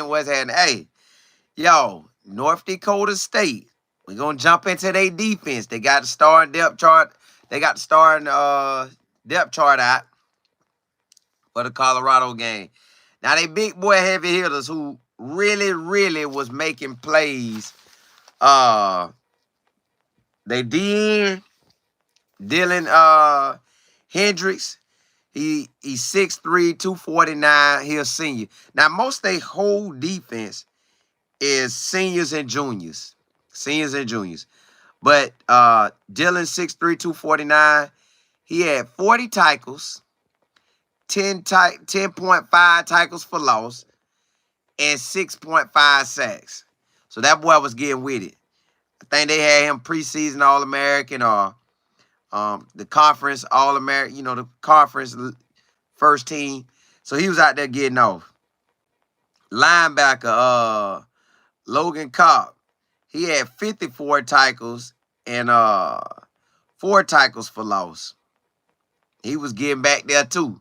happening? What's happening? Hey, yo, North Dakota State. We're gonna jump into their defense. They got the starting depth chart. They got the starting depth chart out for the Colorado game. Now they big boy heavy hitters who really was making plays. They DN Dylan Hendricks. He's 6'3", 249. He a senior. Now most they whole defense is seniors and juniors. Seniors and juniors. But Dylan 6'3", 249. He had 40 tackles, 10.5 tackles for loss, and 6.5 sacks. So that boy was getting with it. I think they had him preseason All-American or the conference All-American, the conference first team. So he was out there getting off. Linebacker, Logan Cobb. He had 54 tackles and 4 tackles for loss. He was getting back there too.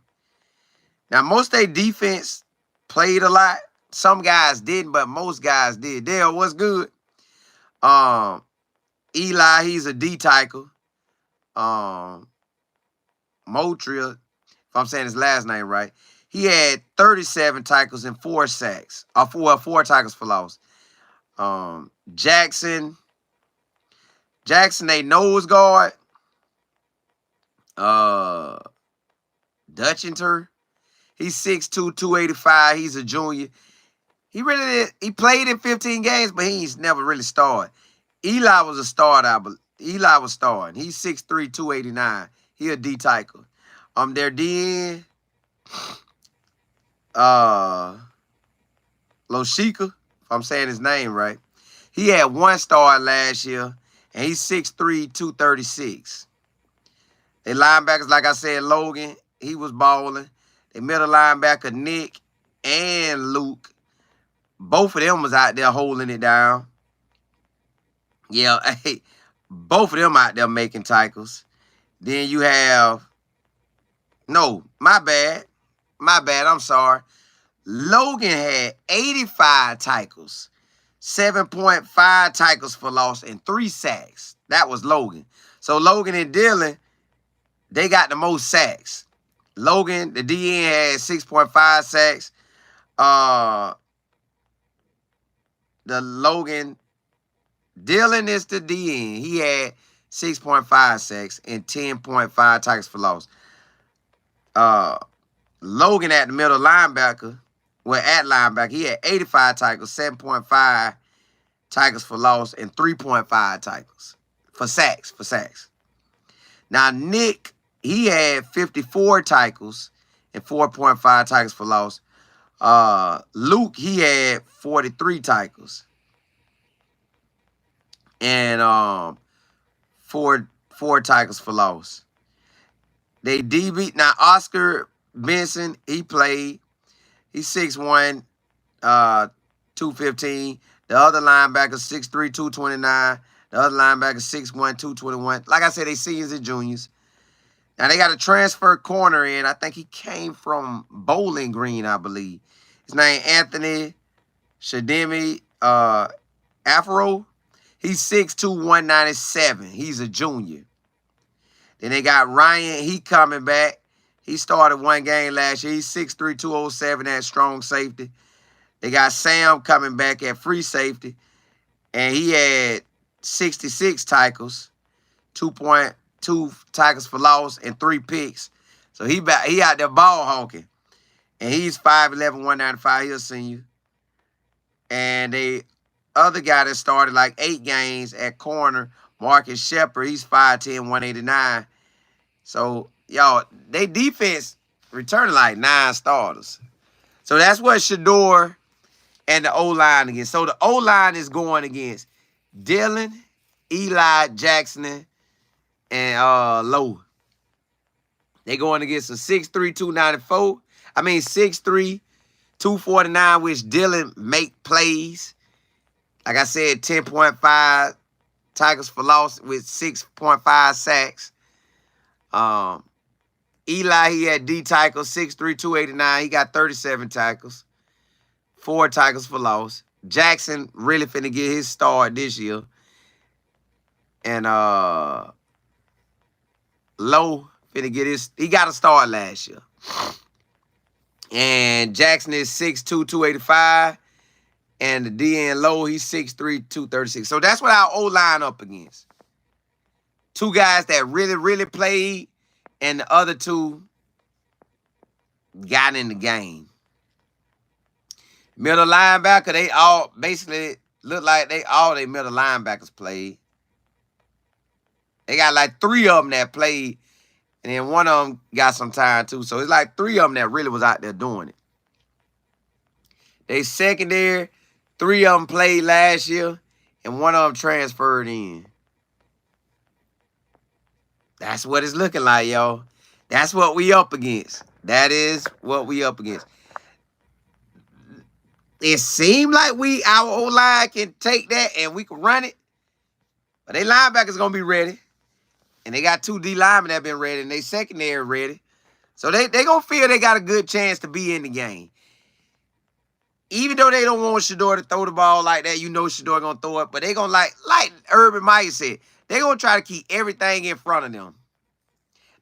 Now, most of their defense played a lot. Some guys didn't, but most guys did. Dale, what's good? Eli, he's a D tackle. Montreal, if I'm saying his last name right, he had 37 tackles and 4 sacks. 4 tackles for loss. Jackson, they nose guard. Dutchinter, he's 6'2", 285. He's a junior. He played in 15 games, but he's never really started. Eli was a starter, but Eli was starting. He's 6'3", 289. He a D tackle. Their DN, Loshika, if I'm saying his name right. He had 1 start last year, and he's 6'3", 236. They linebackers, like I said, Logan, he was balling. They middle linebacker, Nick and Luke. Both of them was out there holding it down. Yeah, hey, both of them out there making tackles. Then you have, no, my bad, I'm sorry. Logan had 85 tackles, 7.5 tackles for loss, and 3 sacks. That was Logan. So Logan and Dylan, they got the most sacks. Logan, the DN, had 6.5 sacks. Dylan is the DN. He had 6.5 sacks and 10.5 tackles for loss. Logan at the middle linebacker, he had 85 tackles, 7.5 tackles for loss, and 3.5 tackles for sacks. Now, Nick, he had 54 tackles and 4.5 tackles for loss. Luke, he had 43 tackles and 4 tackles for loss. They DB. Now, Oscar Benson, he played. He's 6'1", 215. The other linebacker, 6'3", 229. The other linebacker, 6'1", 221. Like I said, they seniors and juniors. Now, they got a transfer corner in. I think he came from Bowling Green, I believe. His name Anthony Shademi Afro. He's 6'2", 197. He's a junior. Then they got Ryan. He coming back. He started 1 game last year. He's 6'3", 207 at strong safety. They got Sam coming back at free safety. And he had 66 tackles, 2.2 tackles for loss, and 3 picks. So he out there ball hawking. And he's 5'11", 195. He's a senior. And the other guy that started like 8 games at corner, Marcus Shepard, he's 5'10", 189. So, y'all, they defense returning like 9 starters. So that's what Shador and the O-line against. So the O-line is going against Dylan, Eli, Jackson, and Lowe. They going against a 6'3", 294. 6'3", 249, which Dylan make plays. Like I said, 10.5 tackles for loss with 6.5 sacks. Eli, he had D tackles, 6'3", 289. He got 37 tackles, 4 tackles for loss. Jackson really finna get his start this year. And Lowe finna get he got a start last year. And Jackson is 6'2", 285. And the DN Lowe, he's 6'3", 236. So that's what our O-line up against. 2 guys that really, really played, and the other 2 got in the game. Middle linebacker, they all basically look like all they middle linebackers played. They got like 3 of them that played, and then one of them got some time too. So it's like 3 of them that really was out there doing it. They secondary, 3 of them played last year, and one of them transferred in. That's what it's looking like, y'all. That's what we up against. That is what we up against. It seemed like our O-line can take that and we can run it. But they linebackers going to be ready. And they got 2 D linemen that been ready, and they secondary ready. So they going to feel they got a good chance to be in the game. Even though they don't want Shedeur to throw the ball like that, you know Shedeur going to throw it. But they going to, like Urban Meyer said, they going to try to keep everything in front of them.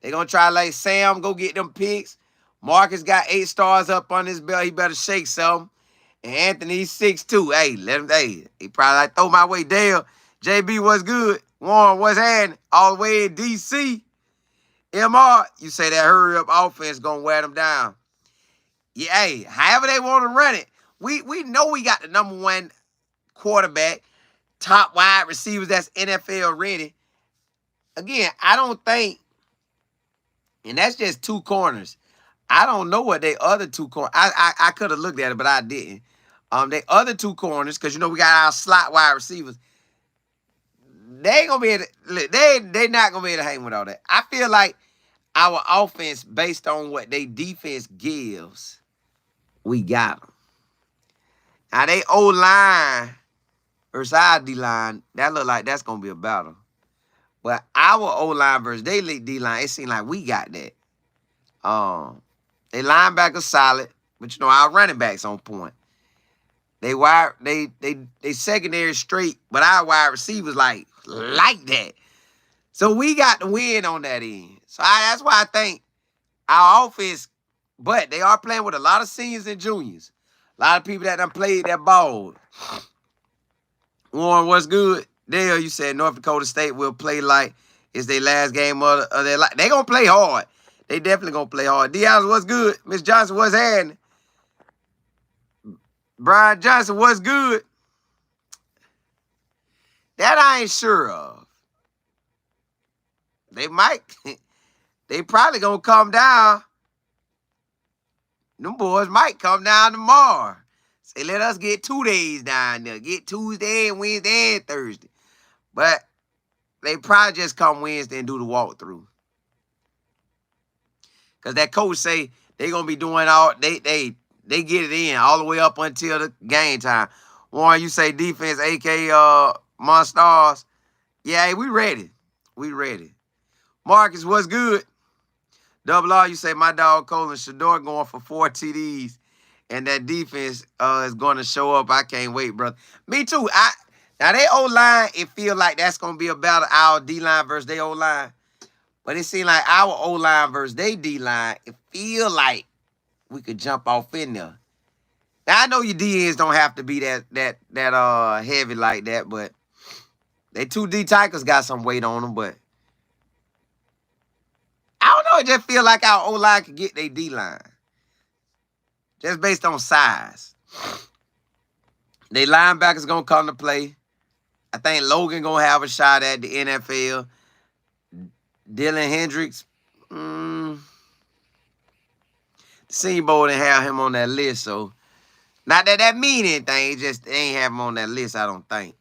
They going to try to let Sam go get them picks. Marcus got 8 stars up on his belt. He better shake something. And Anthony's 6'2". Hey, let him, he probably like throw my way. Dale, JB, what's good? Warren, what's happening? All the way in DC. MR, you say that hurry up offense going to wear them down. Yeah, hey, however they want to run it. We know we got the number 1 quarterback, top wide receivers that's NFL ready. Again, I don't think, and that's just 2 corners. I don't know what they other 2 corners. I could have looked at it, but I didn't. They other 2 corners, because you know we got our slot wide receivers. They ain't gonna be able to, they not gonna be able to hang with all that. I feel like our offense, based on what they defense gives, we got them. Now they O-line versus our D-line, that look like that's gonna be a battle. But our O-line versus they D-line, it seems like we got that. They linebackers solid, but you know our running backs on point. They secondary straight, but our wide receivers like that. So we got the win on that end. So that's why I think our offense, but they are playing with a lot of seniors and juniors. A lot of people that done played that ball. Warren, what's good? Dale, you said North Dakota State will play like it's their last game of their life. They going to play hard. They definitely going to play hard. Diaz, what's good? Miss Johnson, what's happening? Brian Johnson, what's good? That I ain't sure of. They might. They probably going to come down. Them boys might come down tomorrow. Say, let us get 2 days down there. Get Tuesday and Wednesday and Thursday. But they probably just come Wednesday and do the walkthrough. Because that coach say they going to be doing all, they get it in all the way up until the game time. Warren, you say defense, AK Monstars. Yeah, hey, we ready. We ready. Marcus, what's good? Double R, you say my dog Colin Shedeur going for 4 TDs. And that defense is going to show up. I can't wait, brother. Me too. Now, they O-line, it feel like that's going to be a battle, our D-line versus their O-line. But it seems like our O-line versus their D-line, it feel like we could jump off in there. Now, I know your DNs don't have to be that heavy like that, but they 2 D tackles got some weight on them, but I don't know. It just feel like our O-line could get their D-line. Just based on size. They linebackers going to come to play. I think Logan going to have a shot at the NFL. Dylan Hendricks. The Senior Bowl didn't have him on that list, so not that that mean anything. It just they ain't have him on that list, I don't think.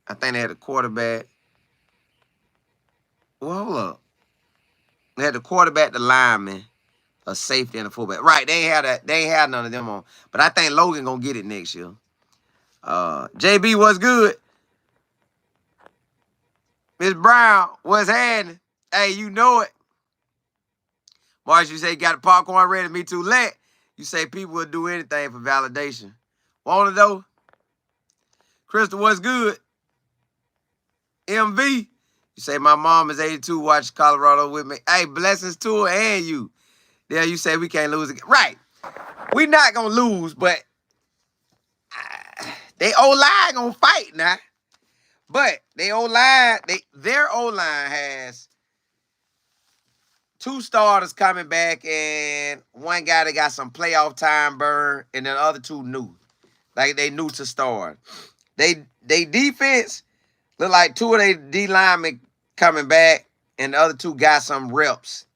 I think they had a quarterback. Well, hold up. They had the quarterback, the lineman, a safety, and a fullback. Right, they ain't had that. They ain't had none of them on. But I think Logan gonna get it next year. JB, what's good? Miss Brown, what's happening? Hey, you know it. Marsh, you say got the popcorn ready. Me too. You say people will do anything for validation. Want it though? Crystal, what's good? MV, you say my mom is 82, watch Colorado with me. Hey, blessings to her and you. Yeah, you say we can't lose again. Right. We not gonna lose, but they O-line gonna fight now. But their O-line has 2 starters coming back and one guy that got some playoff time burn, and the other 2 new. Like they new to start. They defense look like 2 of their D linemen coming back, and the other 2 got some reps.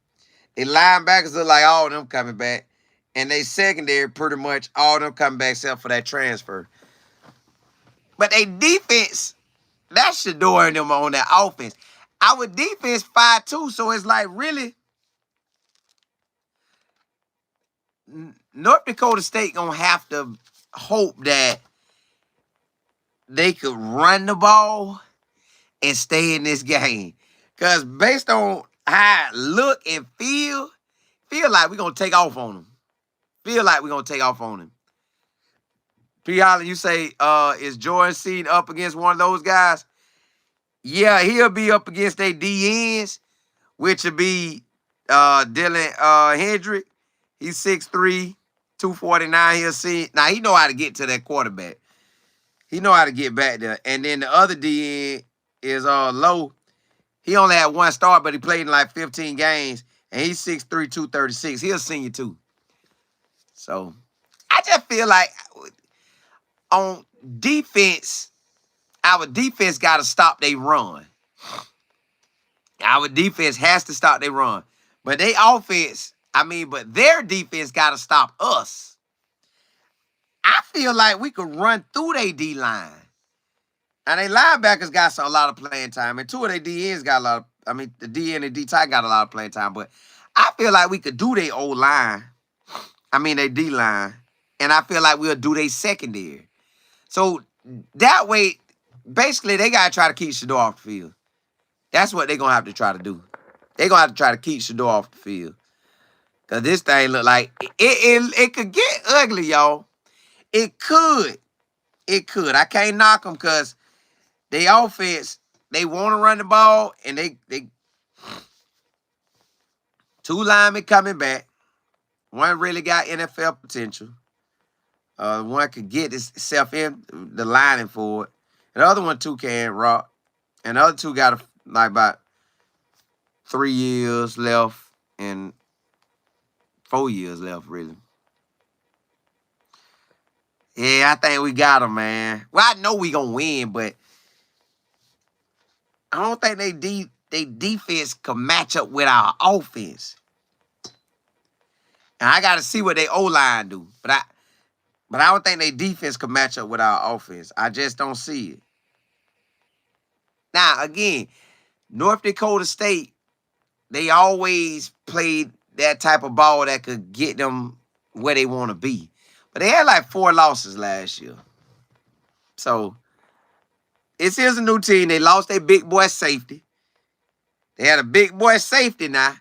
They linebackers look like all of them coming back. And they secondary, pretty much all of them coming back except for that transfer. But they defense, that's Shador and them on that offense. Our defense 5-2, so it's like really North Dakota State gonna have to hope that they could run the ball and stay in this game. Because based on how it look and feel like we're gonna take off on them. Feel like we're gonna take off on him. P. Holland, you say, is Jordan Seed up against one of those guys? Yeah, he'll be up against their DNs, which would be Dylan Hendrick. He's 6'3", 249. He'll see. Now, he know how to get to that quarterback. He know how to get back there. And then the other DN is Low. He only had 1 start, but he played in like 15 games. And he's 6'3", 236. He'll senior too. So, I just feel like on defense, our defense got to stop their run. Our defense has to stop their run. But their offense, but their defense got to stop us. I feel like we could run through their D-line. And their linebackers got a lot of playing time. And 2 of their DNs got a lot of, the DN and D-tight got a lot of playing time. But I feel like we could do their O-line. Their D-line. And I feel like we'll do their secondary. So that way, basically, they got to try to keep Shador off the field. That's what they're going to have to try to do. They're going to have to try to keep Shador off the field. Because this thing look like it could get ugly, y'all. It could. It could. I can't knock them because they offense, they want to run the ball, and they 2 linemen coming back. One really got NFL potential. One could get himself in the lining for it. And the other one, 2 can rock. And the other 2 got about 3 years left and 4 years left, really. Yeah, I think we got them, man. Well, I know we going to win, but I don't think they defense can match up with our offense. And I got to see what they O-line do. But I don't think they defense can match up with our offense. I just don't see it. Now, again, North Dakota State, they always played that type of ball that could get them where they want to be. But they had like 4 losses last year. So, this is a new team. They lost their big boy safety. They had a big boy safety now.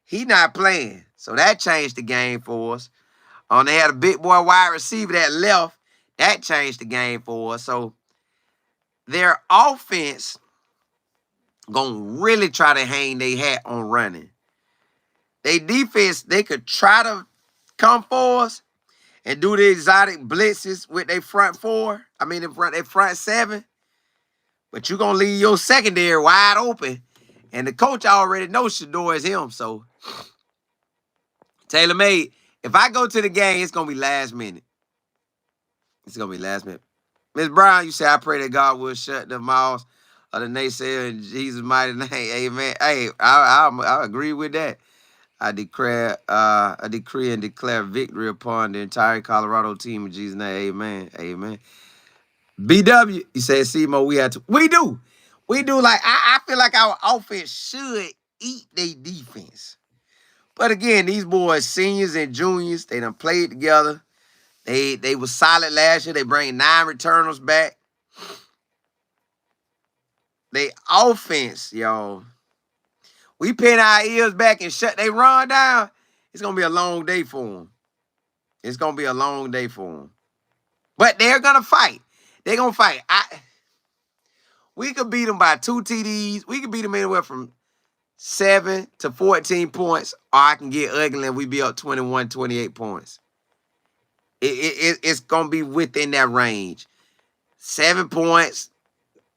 He not playing. So, that changed the game for us. They had a big boy wide receiver that left. That changed the game for us. So, their offense gonna really try to hang their hat on running. Their defense, they could try to come for us and do the exotic blitzes with their front 4. Their front 7. But you're gonna leave your secondary wide open. And the coach already knows Shador is him. So, Taylor Made, if I go to the game, it's gonna be last minute. It's gonna be last minute. Ms. Brown, you say, I pray that God will shut the mouths of the naysayer in Jesus' mighty name. Amen. Hey, I agree with that. I decree and declare victory upon the entire Colorado team in Jesus' name. Amen. Amen. BW, you said, Seymour, we had to. We do. We do. Like, I feel like our offense should eat their defense. But again, these boys, seniors and juniors, they done played together. They were solid last year. They bring 9 returners back. They offense, y'all. We pin our ears back and shut they run down. It's going to be a long day for them. It's going to be a long day for them. But they're going to fight. They're going to fight. We could beat them by 2 TDs. We could beat them anywhere from 7 to 14 points, or I can get ugly and we be up 21, 28 points. It's going to be within that range. 7 points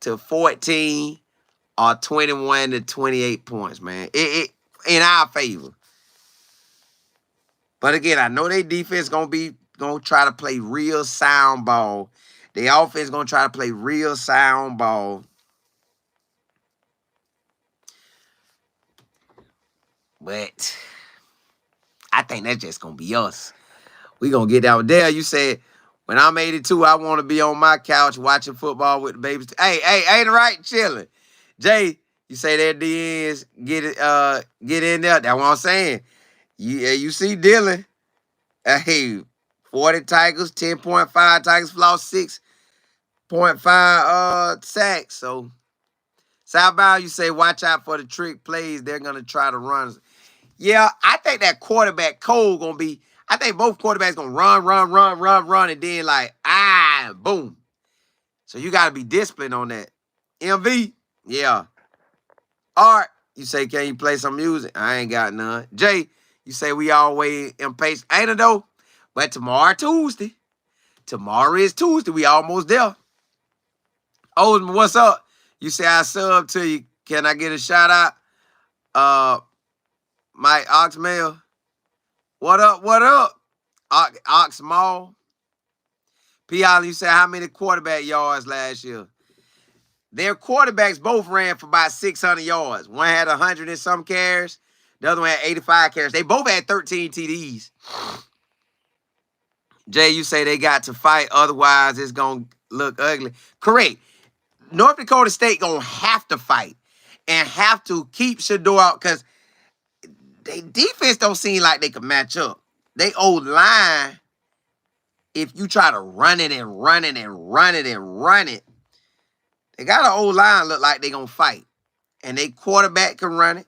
to 14 or 21 to 28 points, man. It in our favor. But again, I know their defense going to try to play real sound ball. Their offense going to try to play real sound ball. But I think that's just going to be us. We going to get down there. You said, when I'm 82, I want to be on my couch watching football with the babies. Hey, ain't it right? Chilling. Jay, you say that DNs get in there. That's what I'm saying. You see Dylan. Hey, 40 Tigers, 10.5 Tigers for loss, 6.5 sacks. So Southbound, you say watch out for the trick plays. They're gonna try to run. Yeah, I think that quarterback Cole gonna be. I think both quarterbacks gonna run, and then like boom. So you gotta be disciplined on that. MV, yeah. Art, you say can you play some music? I ain't got none. Jay, you say we always impatient. Ain't it though? But tomorrow Tuesday. Tomorrow is Tuesday. We almost there. Osman, what's up? You say I sub to you. Can I get a shout out? Mike Oxmail. What up? What up? Ox Mall. P. Allen, you say how many quarterback yards last year? Their quarterbacks both ran for about 600 yards. One had 100 and some carries. The other one had 85 carries. They both had 13 TDs. Jay, you say they got to fight, otherwise it's going to look ugly. Correct. North Dakota State going to have to fight and have to keep Shador out because their defense don't seem like they can match up. They old line, if you try to run it, they got an old line look like they going to fight. And they quarterback can run it.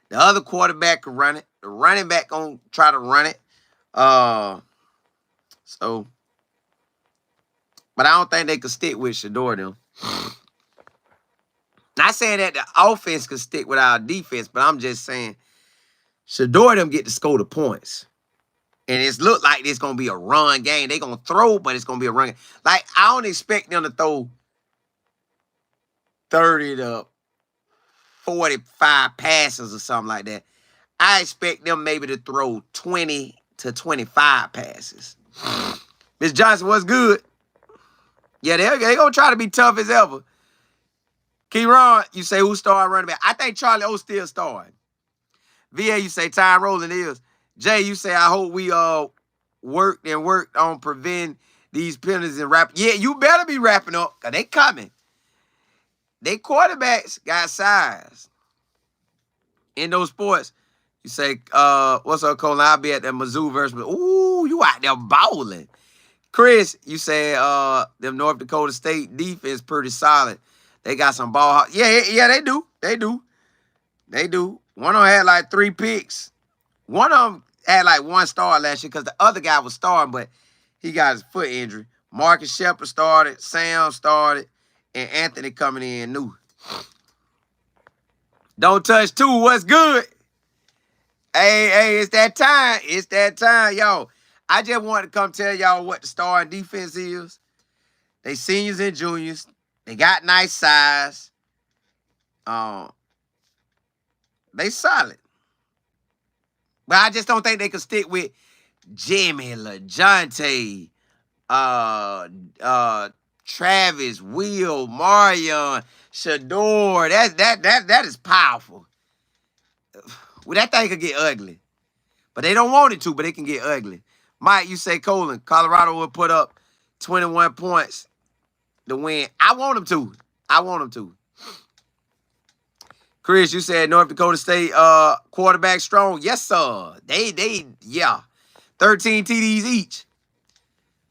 The other quarterback can run it. The running back going to try to run it. So, but I don't think they could stick with Shador them. Not saying that the offense could stick with our defense, but I'm just saying Shador them get to score the points. And it's look like it's going to be a run game. They're going to throw, but it's going to be a run game. Like, I don't expect them to throw 30 to 45 passes or something like that. I expect them maybe to throw 20 to 25 passes. Miss Johnson, what's good? Yeah, they're going to try to be tough as ever. Keyron, you say who started running back? I think Charlie O still starting. VA, you say time rolling is. Jay, you say I hope we worked on preventing these penalties and wrap. Yeah, you better be wrapping up because they coming. They quarterbacks got size. In those sports, you say, what's up, Colin? I'll be at that Mizzou versus. Ooh, you out there bowling. Chris, you say them North Dakota State defense pretty solid. They got some ball. Yeah, they do. One of them had like 3 picks. One of them had like 1 star last year because the other guy was starting, but he got his foot injury. Marcus Shepard started. Sam started. And Anthony coming in new. Don't touch 2. What's good? Hey, it's that time. It's that time, y'all. I just wanted to come tell y'all what the starting defense is. They seniors and juniors. They got nice size. They solid. But I just don't think they can stick with Jimmy, LaJonte, Travis, Will, Marion, Shador. That is powerful. Well, that thing could get ugly. But they don't want it to, but it can get ugly. Mike, you say Colin, Colorado will put up 21 points to win. I want them to. Chris, you said North Dakota State quarterback strong. Yes, sir. Yeah. 13 TDs each.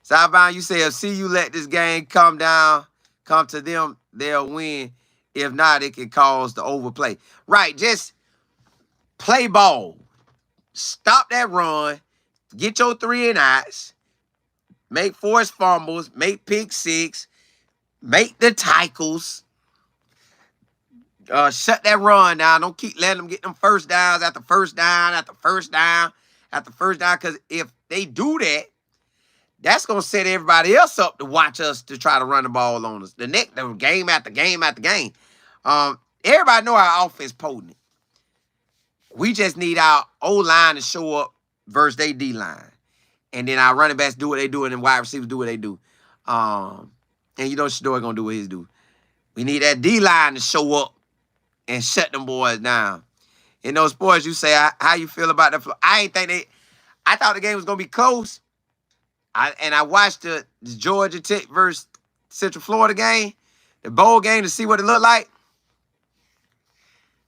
Southbound, you say if CU let this game come to them, they'll win. If not, it can cause the overplay. Right, just play ball. Stop that run. Get your 3 and outs. make forced fumbles, make pick six, make the tackles, shut that run down. Don't keep letting them get them first downs after first down, after first down, after first down. Because if they do that, that's going to set everybody else up to watch us to try to run the ball on us. The game after game after game. Everybody know our offense potent. We just need our O-line to show up versus their D-line. And then our running backs do what they do, and then wide receivers do what they do. And you know Shador going to do what he's do. We need that D-line to show up and shut them boys down. In those sports, you say, how you feel about that? I thought the game was going to be close. I watched the Georgia Tech versus Central Florida game, the bowl game, to see what it looked like.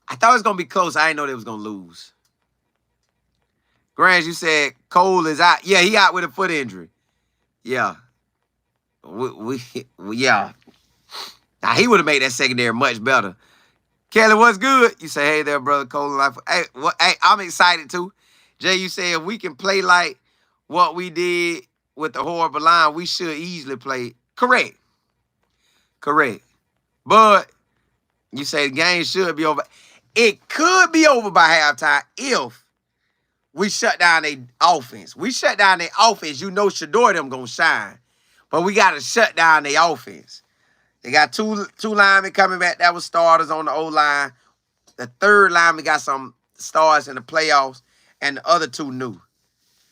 I thought it was going to be close. I didn't know they was going to lose. Grant, you said Cole is out. Yeah, he out with a foot injury. Yeah. Yeah. Now, he would have made that secondary much better. Kelly, what's good? You say, hey there, brother Cole. Hey, I'm excited, too. Jay, you say if we can play like what we did with the horrible line, we should easily play. Correct. But you say the game should be over. It could be over by halftime if we shut down their offense. We shut down their offense. You know Shador them going to shine. But we got to shut down their offense. They got two linemen coming back that was starters on the O-line. The third lineman got some stars in the playoffs, and the other two new.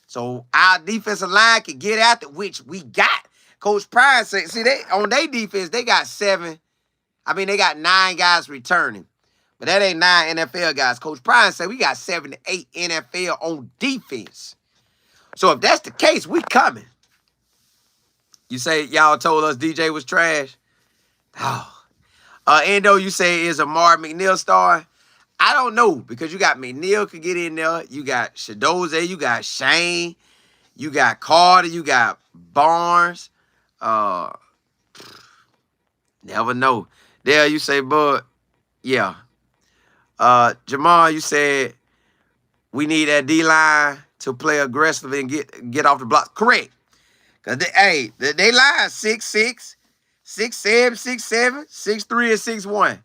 So our defensive line can get after, which we got. Coach Pryor said, see, on their defense, they got 9 guys returning. But that ain't 9 NFL guys. Coach Pryor said we got 7 to 8 NFL on defense. So if that's the case, we coming. You say y'all told us DJ was trash? Oh. Endo, you say is Amari McNeil starting? I don't know, because you got McNeil could get in there. You got Shadoze, you got Shane, you got Carter, you got Barnes. Never know. There, you say, Bud. Yeah. Jamal, you said we need that D-line to play aggressively and get off the blocks. Correct. Because they line 6'6", 6'7", 6'7", 6'3", and 6'1".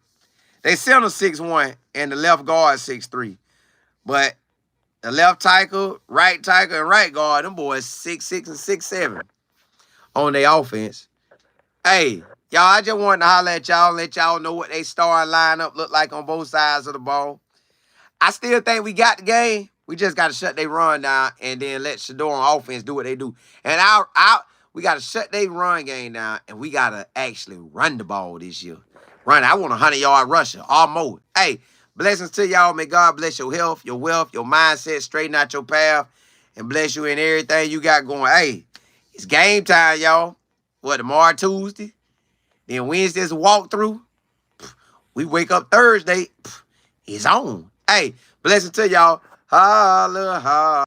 They center 6'1", and the left guard 6'3". But the left tackle, right tackle, and right guard, them boys 6'6" and 6'7" on their offense. Hey, y'all, I just wanted to holler at y'all and let y'all know what they starting lineup look like on both sides of the ball. I still think we got the game. We just got to shut their run down and then let Shador on offense do what they do. And we got to shut their run game down, and we got to actually run the ball this year. Run. I want a 100-yard rusher or more. Hey, blessings to y'all. May God bless your health, your wealth, your mindset, straighten out your path, and bless you in everything you got going. Hey, it's game time, y'all. What, tomorrow, Tuesday? Then Wednesday's a walkthrough. We wake up Thursday. It's on. Hey, blessings to y'all. Holla, holla.